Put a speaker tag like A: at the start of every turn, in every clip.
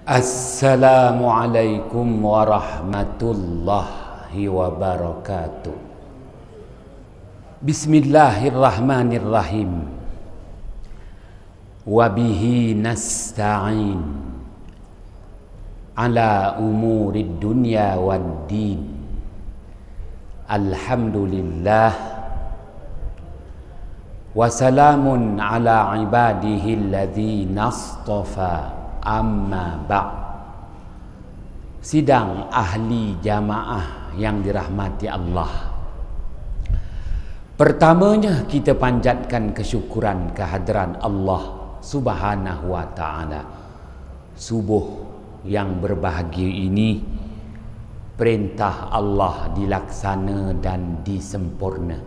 A: Assalamualaikum warahmatullahi wabarakatuh. Bismillahirrahmanirrahim. Wabihi nasta'in ala umurid dunya wad din. Alhamdulillah. Wassalamun ala ibadihi alladhina astafa. Amma ba'. Sidang ahli jamaah yang dirahmati Allah. Pertamanya kita panjatkan kesyukuran kehadiran Allah Subhanahu wa ta'ala. Subuh yang berbahagia ini, perintah Allah dilaksana dan disempurna.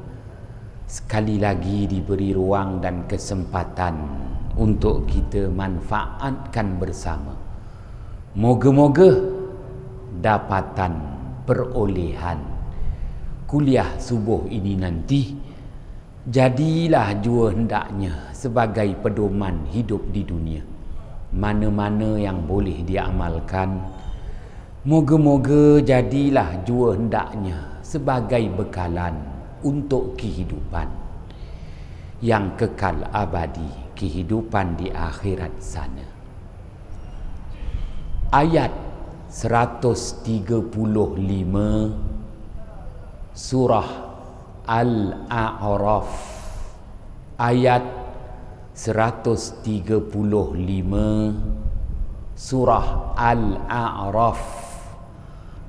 A: Sekali lagi diberi ruang dan kesempatan untuk kita manfaatkan bersama. Moga-moga dapatan perolehan kuliah subuh ini nanti jadilah jua hendaknya sebagai pedoman hidup di dunia. Mana-mana yang boleh diamalkan, moga-moga jadilah jua hendaknya sebagai bekalan untuk kehidupan yang kekal abadi, kehidupan di akhirat sana. Ayat 135 surah Al-A'raf. Ayat 135 surah Al-A'raf.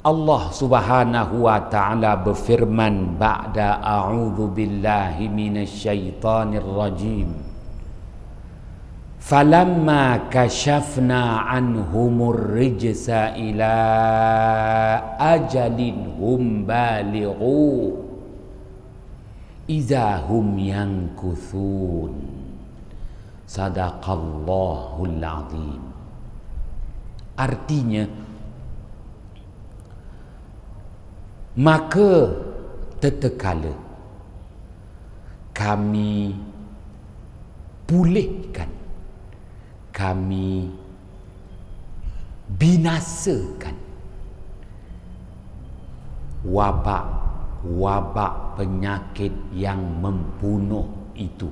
A: Allah Subhanahu wa ta'ala berfirman ba'da a'udzu billahi minasyaitonir rajim. Falamma kashafna anhumur rijsa ila ajalin hum balighu iza hum yankuthun. Sadaqallahul azim. Artinya, maka tatkala kami pulihkan, kami binasakan wabak penyakit yang membunuh itu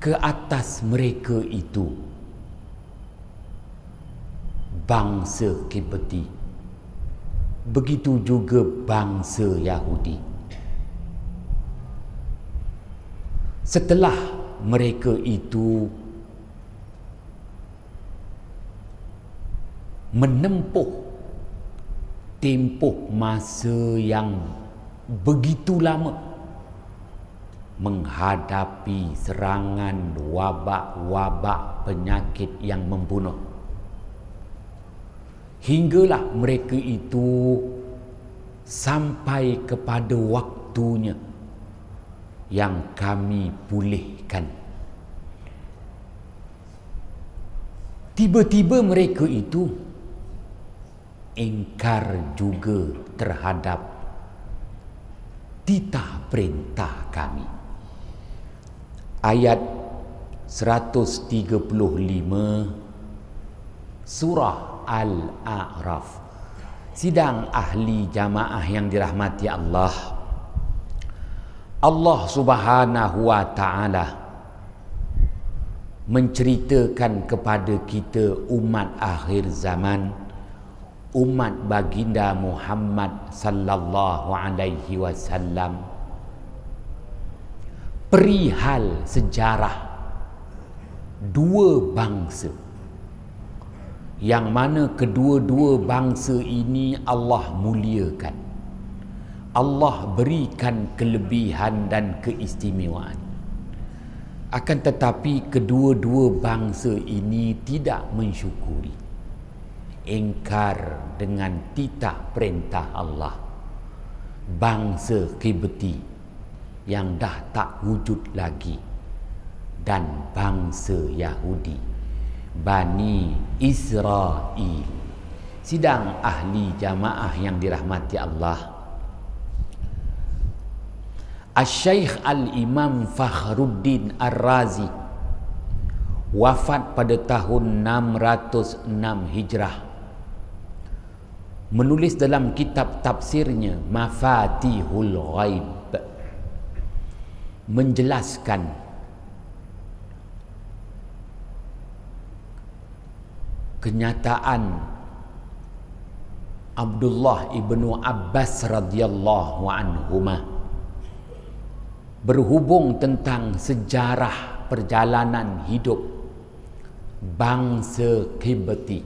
A: ke atas mereka itu, bangsa Kibti, begitu juga bangsa Yahudi. Setelah mereka itu menempuh tempoh masa yang begitu lama menghadapi serangan wabak-wabak penyakit yang membunuh, hinggalah mereka itu sampai kepada waktunya yang kami pulihkan. Tiba-tiba mereka itu ingkar juga terhadap titah perintah kami. Ayat 135 surah Al-A'raf. Sidang ahli jamaah yang dirahmati Allah, Allah Subhanahu wa ta'ala menceritakan kepada kita umat akhir zaman, umat baginda Muhammad sallallahu alaihi wasallam, perihal sejarah dua bangsa yang mana kedua-dua bangsa ini Allah muliakan, Allah berikan kelebihan dan keistimewaan. Akan tetapi kedua-dua bangsa ini tidak mensyukuri, ingkar dengan titah perintah Allah. Bangsa Kibti yang dah tak wujud lagi, dan bangsa Yahudi, Bani Israel. Sidang ahli jamaah yang dirahmati Allah, Asy-Syaikh Al-Imam Fakhruddin Ar-Razi wafat pada tahun 606 Hijrah, menulis dalam kitab tafsirnya Mafatihul Ghaib, menjelaskan kenyataan Abdullah ibnu Abbas radhiyallahu anhuma berhubung tentang sejarah perjalanan hidup bangsa Qibti,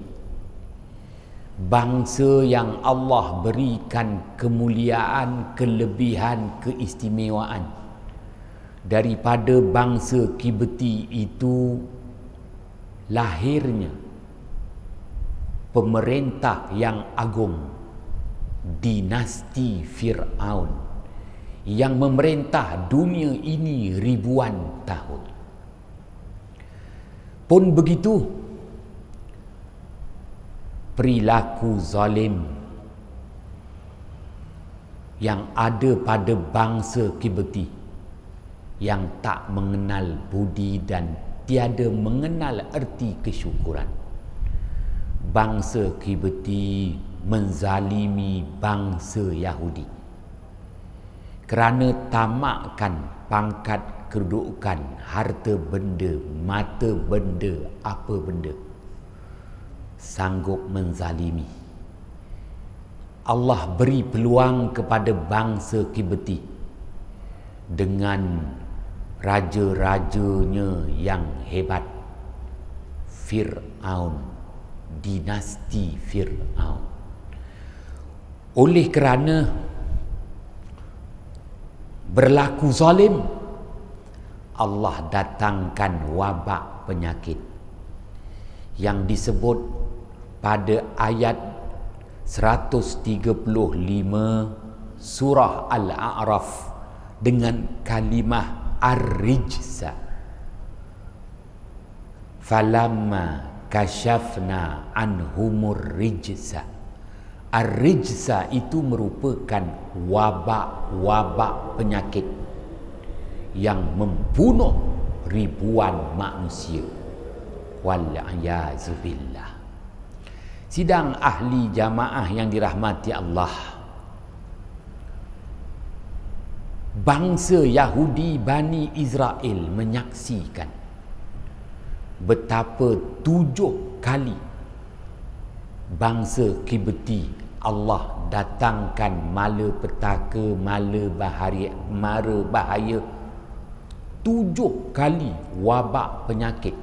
A: bangsa yang Allah berikan kemuliaan, kelebihan, keistimewaan. Daripada bangsa Qibti itu lahirnya pemerintah yang agung, dinasti Fir'aun, yang memerintah dunia ini ribuan tahun. Pun begitu, perilaku zalim yang ada pada bangsa Qibti yang tak mengenal budi dan tiada mengenal erti kesyukuran. Bangsa Qibti menzalimi bangsa Yahudi kerana tamakkan pangkat, kedudukan, harta benda, mata benda, apa benda, sanggup menzalimi. Allah beri peluang kepada bangsa Qibti dengan raja-rajanya yang hebat, Fir'aun, dinasti Fir'aun. Oleh kerana berlaku zalim, Allah datangkan wabak penyakit yang disebut pada ayat 135 surah Al-A'raf dengan kalimah ar-rijsa. Falamma kasyafna anhumur rijsa. Ar-rijsa itu merupakan wabak penyakit yang membunuh ribuan manusia. Wal-'ayazubillah. Sidang ahli jamaah yang dirahmati Allah, bangsa Yahudi Bani Israel menyaksikan betapa 7 kali bangsa Qibti Allah datangkan malapetaka, mara bahaya, 7 kali wabak penyakit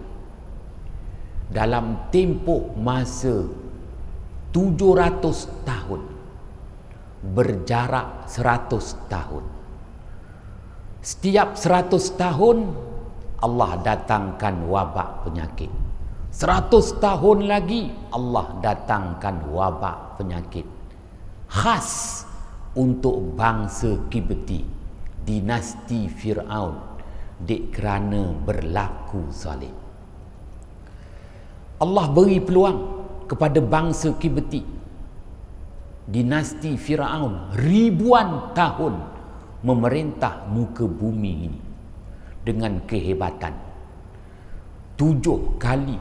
A: dalam tempoh masa 700 tahun, berjarak 100 tahun. Setiap 100 tahun Allah datangkan wabak penyakit. 100 tahun lagi Allah datangkan wabak penyakit. Khas untuk bangsa Qibti, dinasti Fir'aun, dek kerana berlaku zalim. Allah beri peluang kepada bangsa Qibti, dinasti Fir'aun, ribuan tahun memerintah muka bumi ini dengan kehebatan. 7 kali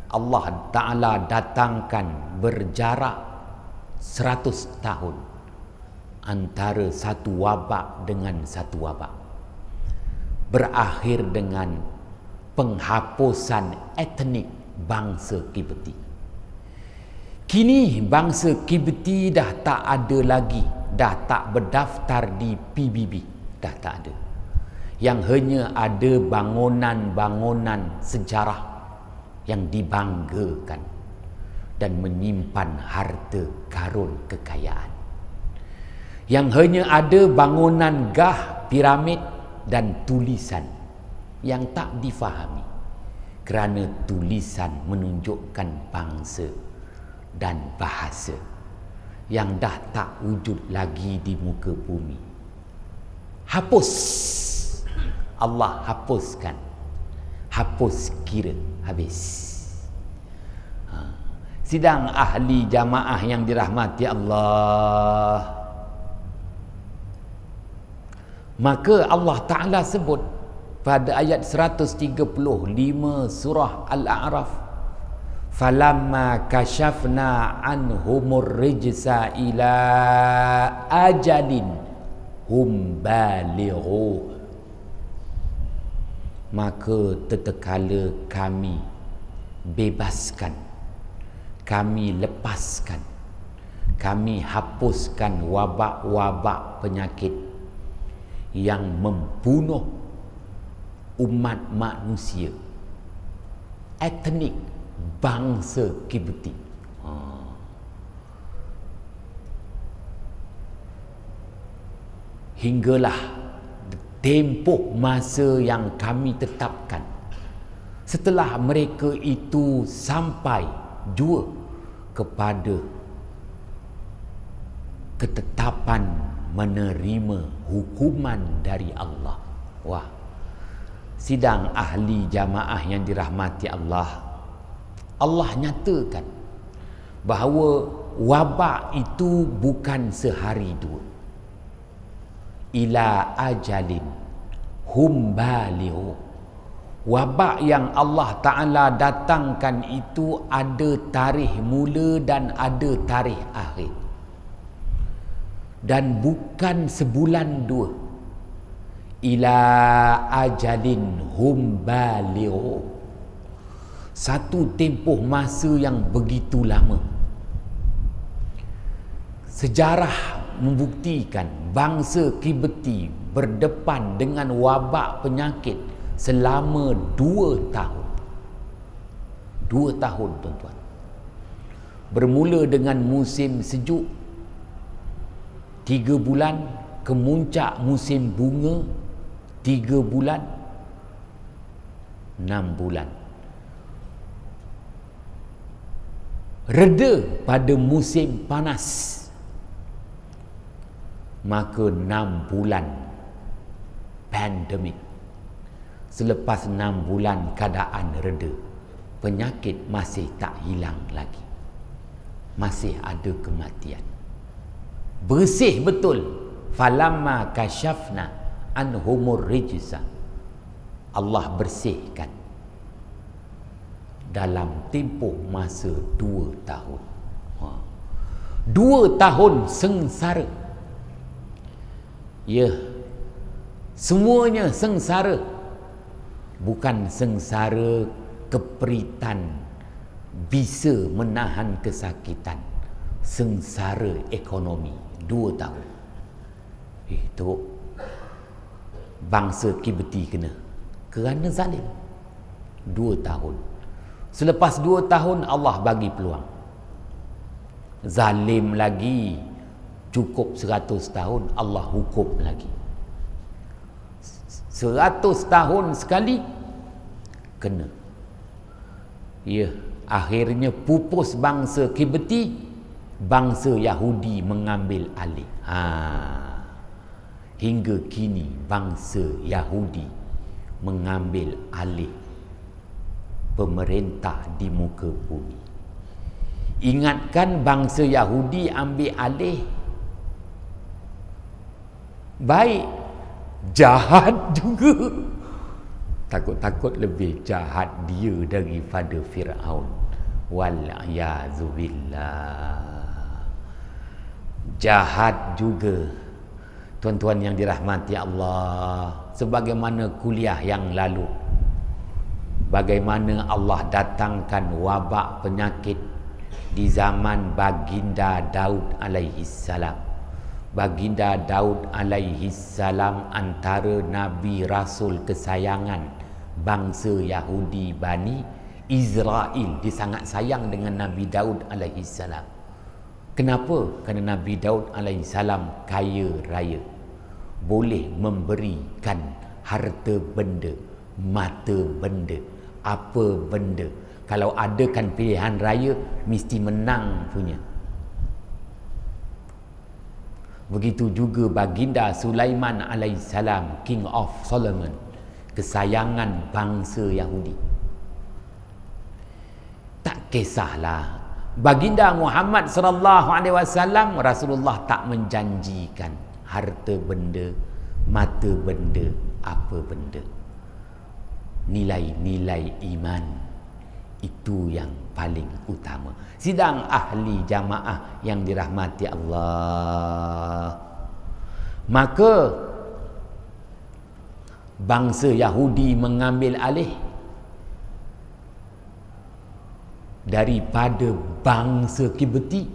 A: Allah Ta'ala datangkan berjarak 100 tahun antara satu wabak dengan satu wabak, berakhir dengan penghapusan etnik bangsa Qibti. Kini bangsa Qibti dah tak ada lagi, dah tak berdaftar di PBB, dah tak ada. Yang hanya ada bangunan-bangunan sejarah yang dibanggakan dan menyimpan harta karun kekayaan. Yang hanya ada bangunan gah, piramid dan tulisan yang tak difahami kerana tulisan menunjukkan bangsa dan bahasa yang dah tak wujud lagi di muka bumi. Hapus. Allah hapuskan. Hapus kira habis. Sidang ahli jamaah yang dirahmati Allah, maka Allah Ta'ala sebut pada ayat 135 surah Al-A'raf, falamma kashafna anhumur rijsa ila ajalin hum balighu, maka tetekala kami bebaskan, kami lepaskan, kami hapuskan wabak-wabak penyakit yang membunuh umat manusia, etnik bangsa Kibti. Hinggalah tempoh masa yang kami tetapkan, setelah mereka itu sampai jua kepada ketetapan menerima hukuman dari Allah. Wah, sidang ahli jamaah yang dirahmati Allah, Allah nyatakan bahawa wabak itu bukan sehari dua. Ila ajalin hum balighu, wabak yang Allah Ta'ala datangkan itu ada tarikh mula dan ada tarikh akhir, dan bukan sebulan dua. Ila ajalin hum balighu, satu tempoh masa yang begitu lama. Sejarah membuktikan bangsa Kibti berdepan dengan wabak penyakit selama 2 tahun. 2 tahun, tuan-tuan. Bermula dengan musim sejuk 3 bulan, kemuncak musim bunga 3 bulan, 6 bulan. Reda pada musim panas, maka 6 bulan pandemik. Selepas 6 bulan keadaan reda, penyakit masih tak hilang lagi, masih ada kematian. Bersih betul. Falamma kashafna anhumur rijsa, Allah bersihkan dalam tempoh masa 2 tahun. 2 tahun sengsara. Ya, semuanya sengsara. Bukan sengsara keperitan bisa menahan kesakitan, sengsara ekonomi. 2 tahun. Itu bangsa Kibti kena kerana zalim. 2 tahun. Selepas 2 tahun Allah bagi peluang. Zalim lagi, cukup 100 tahun, Allah hukum lagi. 100 tahun sekali kena. Ya, akhirnya pupus bangsa Kibti, bangsa Yahudi mengambil alih. Hingga kini bangsa Yahudi mengambil alih pemerintah di muka bumi. Ingatkan, bangsa Yahudi ambil alih baik, jahat juga. Takut-takut lebih jahat dia daripada Fir'aun. Wal-'yazubillah. Jahat juga, tuan-tuan yang dirahmati Allah. Sebagaimana kuliah yang lalu, bagaimana Allah datangkan wabak penyakit di zaman baginda Daud alaihi salam. Baginda Daud alaihi salam antara nabi rasul kesayangan bangsa Yahudi Bani Israel. Dia sangat sayang dengan Nabi Daud alaihi salam. Kenapa? Kerana Nabi Daud alaihi salam kaya raya, boleh memberikan harta benda, mata benda, apa benda. Kalau adakan pilihan raya, mesti menang punya. Begitu juga baginda Sulaiman alaihissalam, King of Solomon, kesayangan bangsa Yahudi. Tak kisahlah, baginda Muhammad sallallahu alaihi wasallam, Rasulullah tak menjanjikan harta benda, mata benda, apa benda. nilai-nilai iman. Itu yang paling utama. Sidang ahli jamaah yang dirahmati Allah. Maka bangsa Yahudi mengambil alih daripada bangsa Kibti,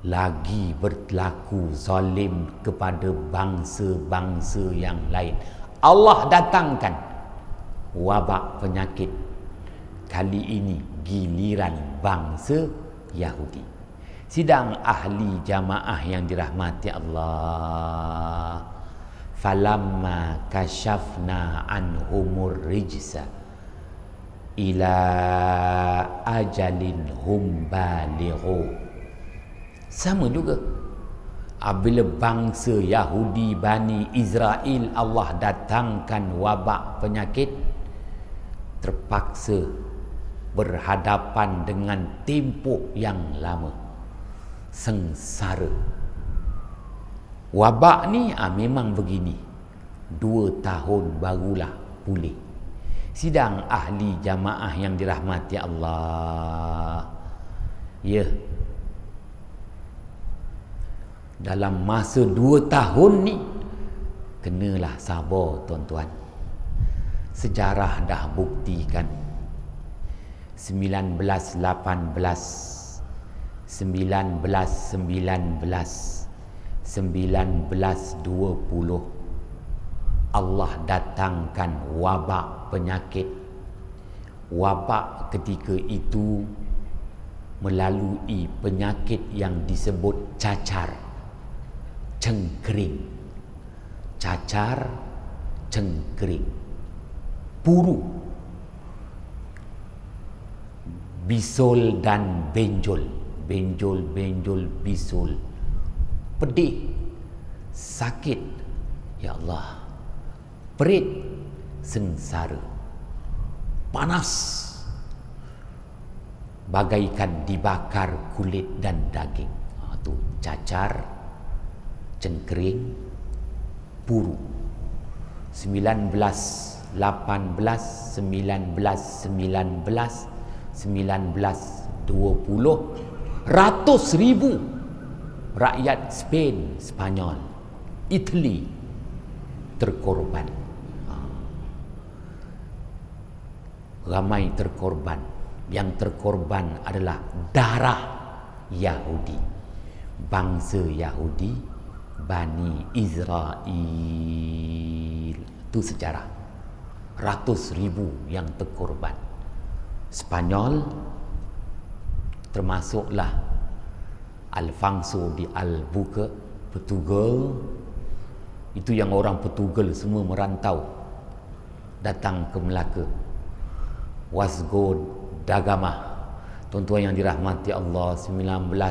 A: lagi berlaku zalim kepada bangsa-bangsa yang lain. Allah datangkan wabak penyakit. Kali ini giliran bangsa Yahudi. Sidang ahli jamaah yang dirahmati Allah. Falamma kashafna anhumur rijsa ila ajalin hum balighu. Sama juga apabila bangsa Yahudi Bani Israel Allah datangkan wabak penyakit, terpaksa berhadapan dengan tempoh yang lama, sengsara. Wabak ni memang begini, 2 tahun barulah pulih. Sidang ahli jamaah yang dirahmati Allah, ya, dalam masa 2 tahun ni kenalah sabar tuan-tuan. Sejarah dah buktikan 1918, 1920 Allah datangkan wabak penyakit. Wabak ketika itu melalui penyakit yang disebut cacar cengkering. Cacar cengkering, puru, bisul dan benjol. Benjol, bisul, pedih, sakit, ya Allah, perit, sengsara, panas, bagaikan dibakar kulit dan daging. Itu cacar cengkering, puru. 1918, 1920 ratus ribu rakyat Spain, Spanyol, Italy terkorban. Ramai terkorban. Yang terkorban adalah darah Yahudi, bangsa Yahudi Bani Israel. Itu sejarah. Ratus ribu yang terkorban. Spanyol termasuklah Alfonso de Albuquerque, Portugal. Itu yang orang Portugal semua merantau datang ke Melaka. Vasco da Gama, tuan-tuan yang dirahmati Allah, 1920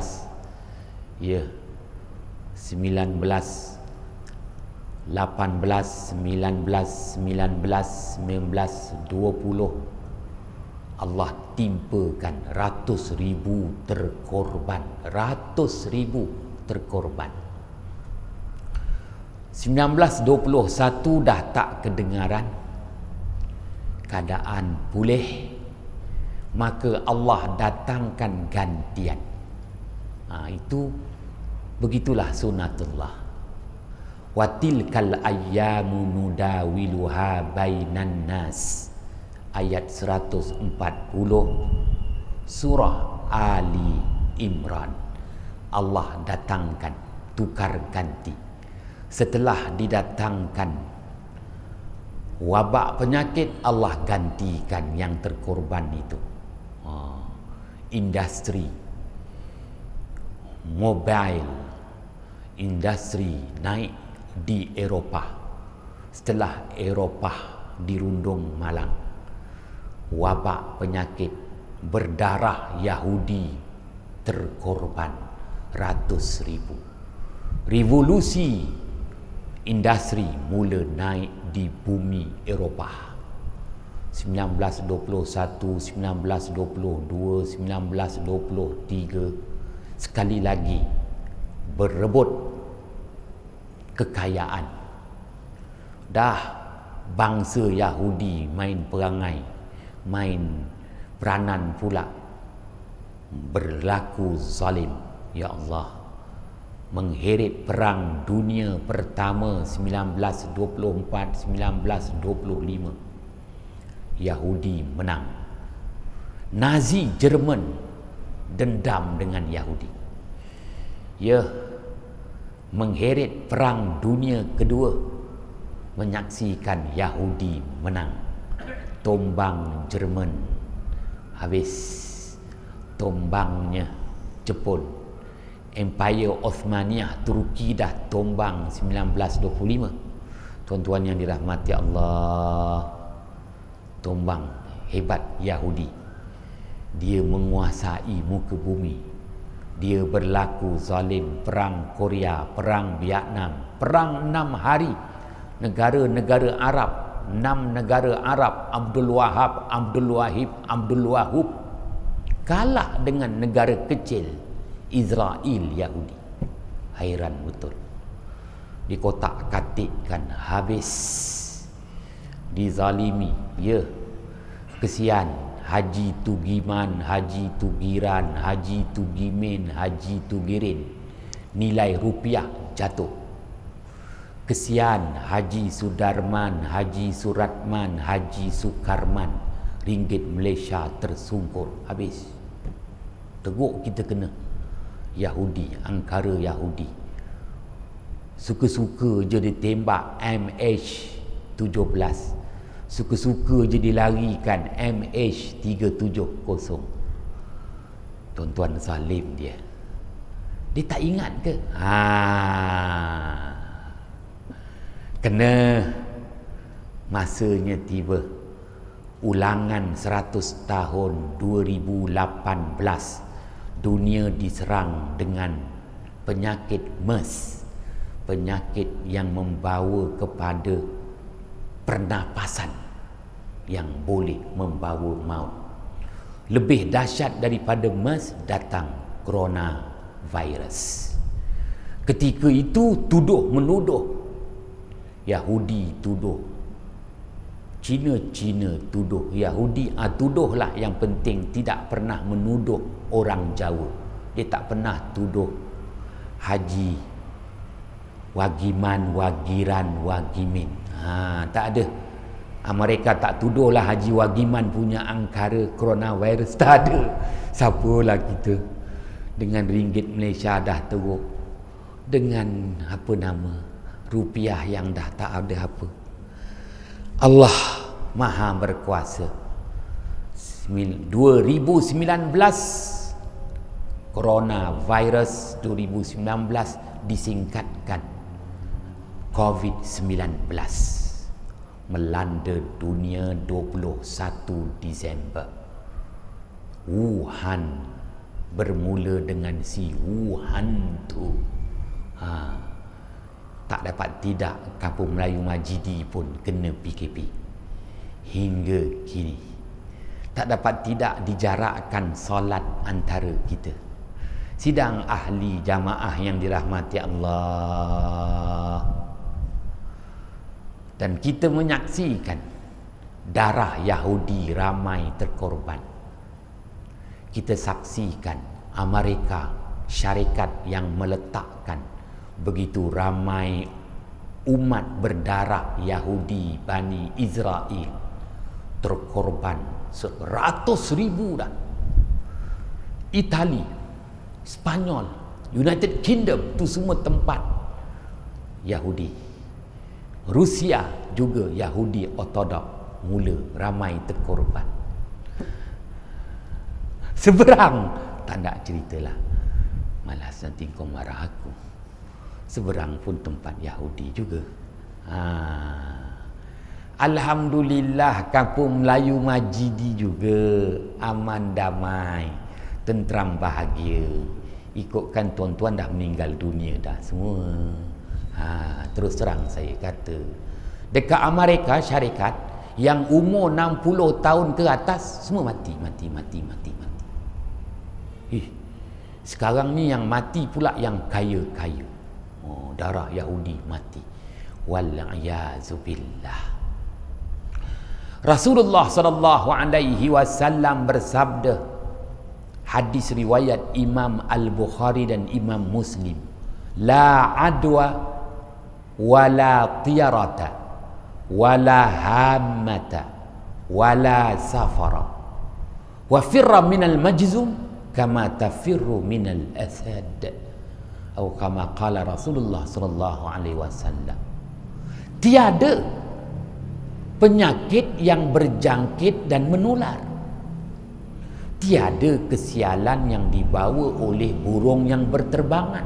A: Allah timpakan ratus ribu terkorban. Ratus ribu terkorban. 1921 dah tak kedengaran, keadaan pulih, maka Allah datangkan gantian. Itu begitulah sunatullah. Watilkal ayyamu nudawiluha bainan nas. Ayat 140 surah Ali Imran. Allah datangkan, tukar ganti. Setelah didatangkan wabak penyakit, Allah gantikan yang terkorban itu. Industri mobile, industri naik di Eropah. Setelah Eropah dirundung malang, wabak penyakit, berdarah Yahudi terkorban ratus ribu. Revolusi industri mula naik di bumi Eropah. 1921, 1922, 1923 sekali lagi berebut kekayaan. Dah bangsa Yahudi main perangai, main peranan pula, berlaku zalim. Ya Allah, mengheret perang dunia pertama 1924-1925, Yahudi menang. Nazi Jerman dendam dengan Yahudi. Ya, mengheret perang dunia kedua, menyaksikan Yahudi menang. Tombang Jerman habis, tombangnya Jepun. Empire Osmaniyah Turki dah tombang 1925. Tuan-tuan yang dirahmati Allah, tombang hebat Yahudi. Dia menguasai muka bumi. Dia berlaku zalim. Perang Korea, perang Vietnam, perang 6 hari. Negara-negara Arab, 6 negara Arab, Abdul Wahab, Abdul Wahib, Abdul Wahub, kalah dengan negara kecil Israel Yahudi. Hairan betul. Dikotak-katikkan, habis, dizalimi. Ya, kesian. Haji Tugiman, Haji Tugiran, Haji Tugimin, Haji Tugirin. Nilai rupiah jatuh. Kesian Haji Sudarman, Haji Suratman, Haji Sukarman. Ringgit Malaysia tersungkur, habis. Teguk kita kena. Yahudi, angkara Yahudi. Suka-suka je ditembak MH17. Suka-suka je dilarikan MH370. Tuan-tuan zalim dia. Dia tak ingat ke? Kena masanya tiba. Ulangan 100 tahun 2018. Dunia diserang dengan penyakit MERS. Penyakit yang membawa kepada pernafasan yang boleh membawa maut. Lebih dahsyat daripada MERS datang coronavirus. Ketika itu tuduh-menuduh. Yahudi tuduh, Cina tuduh, Yahudi tuduhlah. Yang penting tidak pernah menuduh orang Jawa. Dia tak pernah tuduh Haji Wagiman, Wagiran, Wagimin. Tak ada. Mereka tak tuduhlah Haji Wagiman punya angkara coronavirus. Tak ada. Siapalah kita dengan ringgit Malaysia dah teruk, dengan apa nama, rupiah yang dah tak ada apa. Allah Maha berkuasa. 2019 coronavirus 2019 disingkatkan COVID-19 melanda dunia 21 Disember. Wuhan, bermula dengan si Wuhan tu. Tak dapat tidak, Kampung Melayu Majidi pun kena PKP hingga kini. Tak dapat tidak dijarakkan solat antara kita. Sidang ahli jamaah yang dirahmati Allah. Dan kita menyaksikan darah Yahudi ramai terkorban. Kita saksikan Amerika syarikat yang meletakkan begitu ramai umat berdarah Yahudi Bani Israel terkorban 100,000 dah. Itali, Spanyol, United Kingdom tu semua tempat Yahudi. Rusia juga Yahudi Ortodok mula ramai terkorban. Seberang tak nak ceritalah, malas nanti kau marah aku. Seberang pun tempat Yahudi juga. Alhamdulillah Kampung Melayu Majidi juga aman damai, tentram bahagia. Ikutkan tuan-tuan dah meninggal dunia dah semua. Terus terang saya kata, dekat Amerika syarikat yang umur 60 tahun ke atas semua mati. Sekarang ni yang mati pula yang kaya-kaya. Darah Yahudi mati. Wal'ayazubillah. Rasulullah sallallahu alaihi wasallam bersabda, hadis riwayat Imam Al-Bukhari dan Imam Muslim, la adwa wala tiyarata wala hammata wala safara wa firra minal majzum kama tafirru minal asad, atau kama qala Rasulullah sallallahu alaihi wasallam. Tiada penyakit yang berjangkit dan menular, tiada kesialan yang dibawa oleh burung yang berterbangan,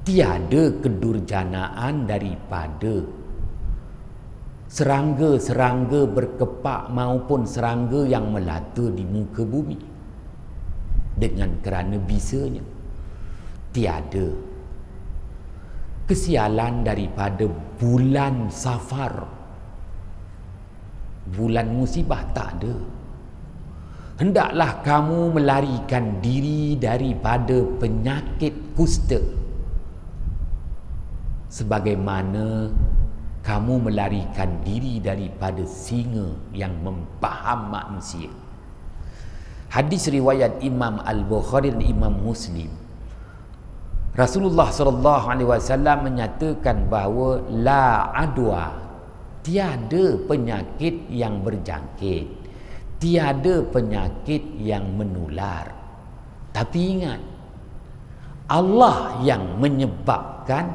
A: tiada kedurjanaan daripada serangga-serangga berkepak maupun serangga yang melata di muka bumi dengan kerana bisanya. Tiada kesialan daripada bulan Safar, bulan musibah, tak ada. Hendaklah kamu melarikan diri daripada penyakit kusta sebagaimana kamu melarikan diri daripada singa yang mempaham manusia. Hadis riwayat Imam Al-Bukhari dan Imam Muslim. Rasulullah SAW menyatakan bahawa la adwa, tiada penyakit yang berjangkit, tiada penyakit yang menular. Tapi ingat, Allah yang menyebabkan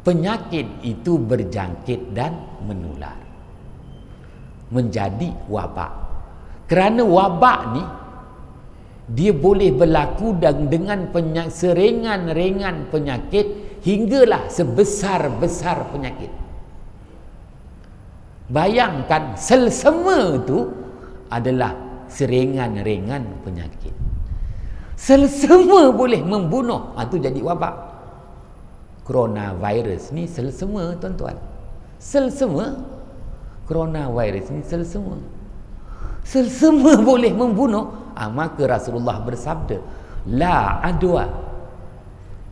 A: penyakit itu berjangkit dan menular, menjadi wabak. Kerana wabak ni dia boleh berlaku dengan seringan-ringan penyakit hinggalah sebesar-besar penyakit. Bayangkan selsema itu adalah seringan-ringan penyakit. Selsema boleh membunuh, itu jadi wabak. Coronavirus ni selsema, tuan-tuan. Selsema. Coronavirus ni selsema. Selsema boleh membunuh. Maka Rasulullah bersabda, la adwa,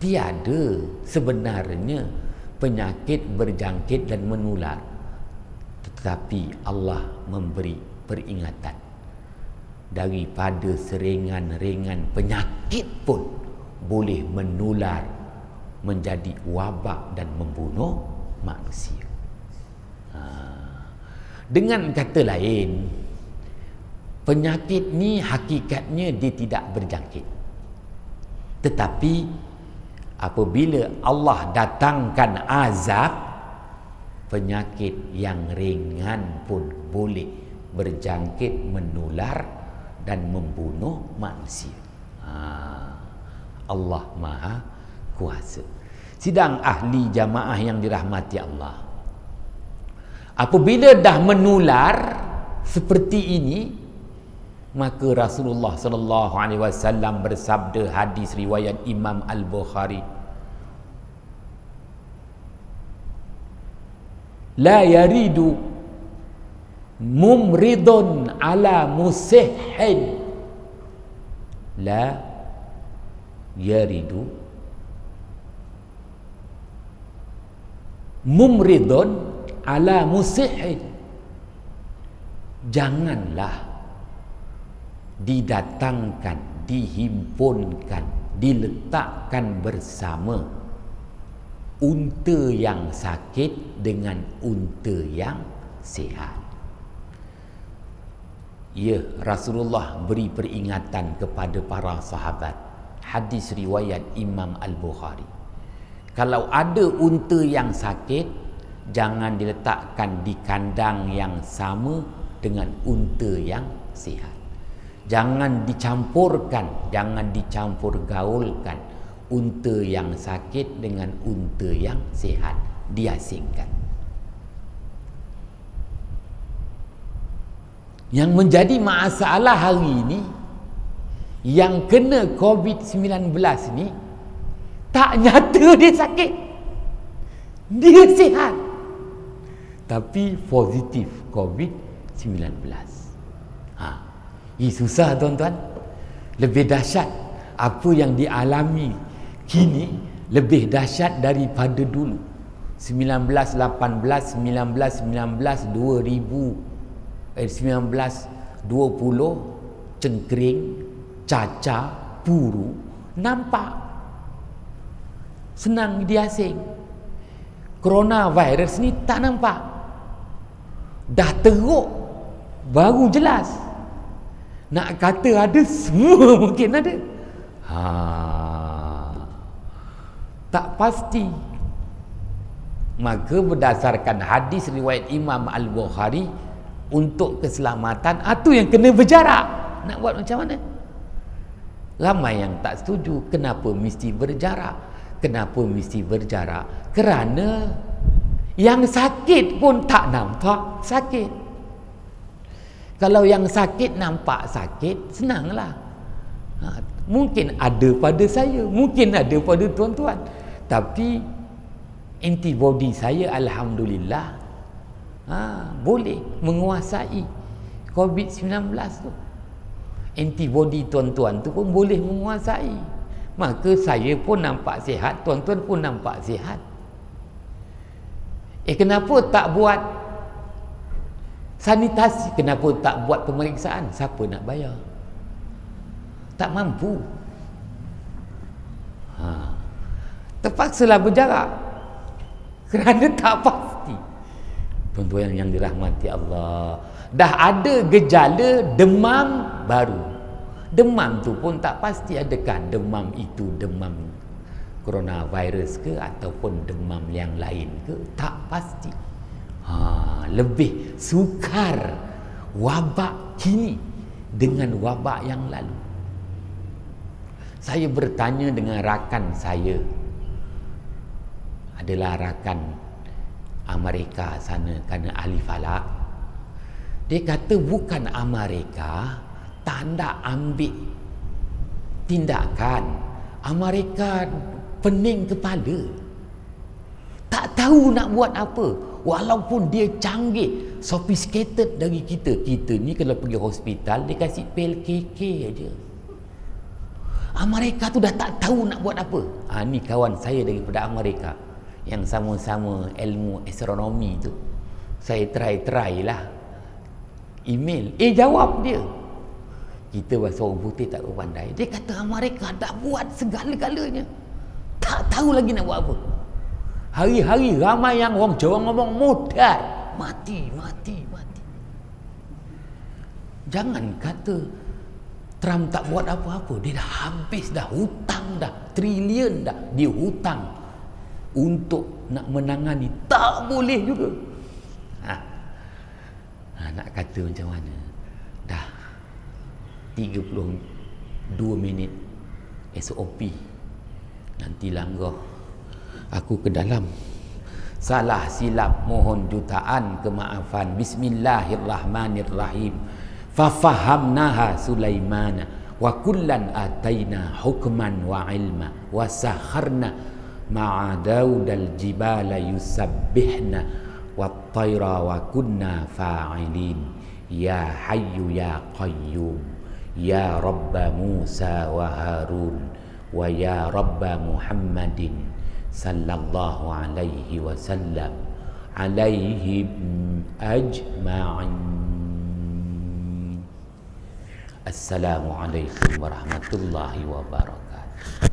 A: tiada sebenarnya penyakit berjangkit dan menular, tetapi Allah memberi peringatan daripada seringan-ringan penyakit pun boleh menular menjadi wabak dan membunuh manusia. Dengan kata lain, penyakit ni hakikatnya dia tidak berjangkit, tetapi apabila Allah datangkan azab, penyakit yang ringan pun boleh berjangkit, menular dan membunuh manusia. Allah Maha Kuasa. Sidang ahli jamaah yang dirahmati Allah, apabila dah menular seperti ini, maka Rasulullah sallallahu alaihi wasallam bersabda, hadis riwayat Imam Al-Bukhari, la yaridu mumridun ala musihhin, la yaridu mumridun ala musihhin, janganlah didatangkan, dihimpunkan, diletakkan bersama unta yang sakit dengan unta yang sihat. Ya, Rasulullah beri peringatan kepada para sahabat. Hadis riwayat Imam Al-Bukhari. Kalau ada unta yang sakit, jangan diletakkan di kandang yang sama dengan unta yang sihat. Jangan dicampurkan, jangan dicampur gaulkan unta yang sakit dengan unta yang sihat, diasingkan. Yang menjadi masalah hari ini, yang kena COVID-19 ni tak nyata dia sakit, dia sihat, tapi positif COVID-19. Susah, tuan-tuan. Lebih dahsyat apa yang dialami kini, lebih dahsyat daripada dulu. 1918, 1919, 2000 1920 cengkering, caca, puru nampak. Senang diasing. Coronavirus ni tak nampak. Dah teruk baru jelas. Nak kata ada, semua mungkin ada. Tak pasti. Maka berdasarkan hadis riwayat Imam Al-Bukhari, untuk keselamatan itu yang kena berjarak. Nak buat macam mana? Ramai yang tak setuju. Kenapa mesti berjarak? Kenapa mesti berjarak? Kerana yang sakit pun tak nampak sakit. Kalau yang sakit nampak sakit, senanglah. Mungkin ada pada saya, mungkin ada pada tuan-tuan, tapi antibody saya alhamdulillah boleh menguasai COVID-19 tu. Antibody tuan-tuan tu pun boleh menguasai. Maka saya pun nampak sihat, tuan-tuan pun nampak sihat. Kenapa tak buat sanitasi? Kenapa tak buat pemeriksaan? Siapa nak bayar? Tak mampu. Terpaksalah berjarak kerana tak pasti. Tuan-tuan yang dirahmati Allah, dah ada gejala demam baru. Demam tu pun tak pasti, adakah demam itu demam coronavirus ke ataupun demam yang lain ke, tak pasti. Lebih sukar wabak kini dengan wabak yang lalu. Saya bertanya dengan rakan saya, adalah rakan Amerika sana, kerana ahli falak. Dia kata bukan Amerika tak nak ambil tindakan, Amerika pening kepala, tak tahu nak buat apa. Walaupun dia canggih, sophisticated dari kita. Kita ni kalau pergi hospital dia kasih pil KK aja. Amerika tu dah tak tahu nak buat apa. Ni kawan saya daripada Amerika yang sama-sama ilmu astronomi tu. Saya try lah email, jawab dia. Kita bahasa orang putih tak pandai. Dia kata Amerika dah buat segala-galanya, tak tahu lagi nak buat apa. Hari-hari ramai yang orang Jawa ngomong modal, mati. Jangan kata Trump tak buat apa-apa. Dia dah habis dah, hutang dah trilion dah dia hutang untuk nak menangani, tak boleh juga. Nak kata macam mana? Dah 32 minit SOP, nanti langgar aku ke dalam. Salah silap mohon jutaan kemaafan. Bismillahirrahmanirrahim. Fafahamnaha Sulaimana wa kullan ataina hukman wa ilma wa sakharna ma'a Daudal jibala yusabbihna wat tayra wa kunna fa'ilin. Ya hayyu ya qayyum ya rabba Musa wa Harun wa ya rabba Muhammadin sallallahu alaihi wasallam alaihim ajma'in. Assalamualaikum warahmatullahi wabarakatuh.